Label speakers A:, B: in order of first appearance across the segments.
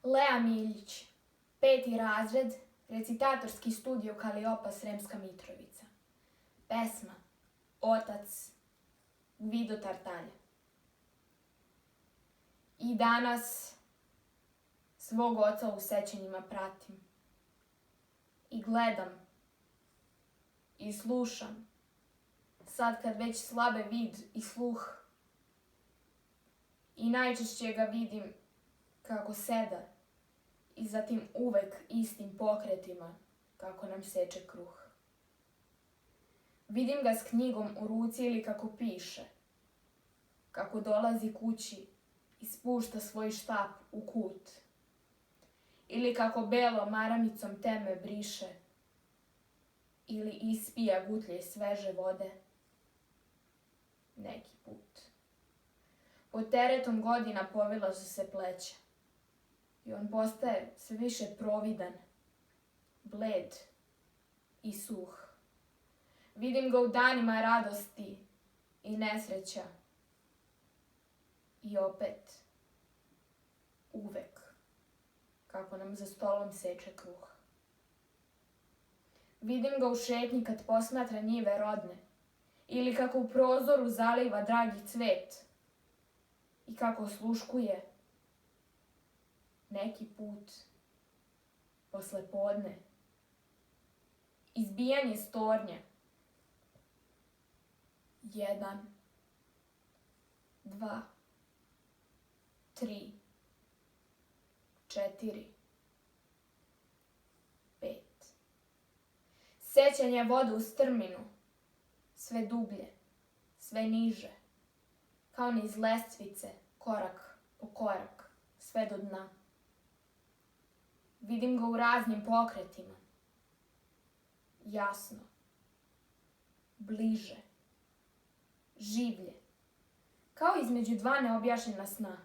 A: Lea Miljić, 5. razred, recitatorski studio Kaliopa, Sremska Mitrovica. Pesma Otac Gvido Tartaglia. I danas svog oca u sećanjima pratim i gledam i slušam, sad kad već slabe vid i sluh, i najčešće ga vidim kako seda i zatim uvek istim pokretima kako nam seče kruh. Vidim ga s knjigom u ruci ili kako piše, kako dolazi kući i spušta svoj štap u kut, ili kako belom maramicom teme briše, ili ispija gutlje sveže vode. Neki put. Pod teretom godina povilaže se pleća i on postaje sve više providan, bled i suh. Vidim ga u danima radosti i nesreća i opet, uvek, kako nam za stolom seče kruh. Vidim ga u šetnji kad posmatra njive rodne ili kako u prozoru zaliva dragi cvet i kako osluškuje neki put posle podne izbijanje s tornja. 1, 2, 3, 4, 5. Sećanje vode u strminu, sve dublje, sve niže, kao niz lestvice, korak po korak, sve do dna. Vidim ga u raznim pokretima, jasno, bliže, življe, kao između dva neobjašnjena sna.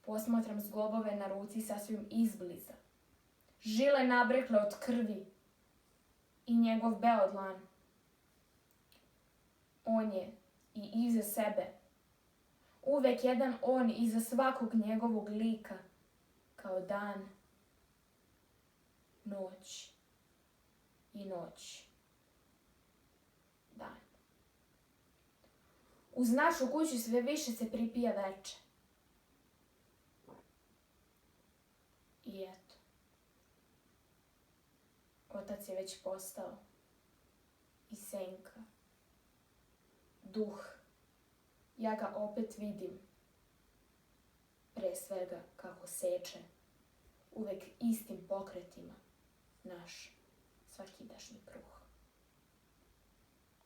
A: Posmatram zglobove na ruci sasvim izbliza, žile nabrekle od krvi i njegov beo dlan. On je i iza sebe, uvek jedan on iza svakog njegovog lika, kao dan, noć i noć, dan. Uz našu kuću sve više se pripija veče. I eto, otac je već postao i senka, duh. Ja ga opet vidim, pre svega kako seče, uvek istim pokretima, naš svakidašnji kruh.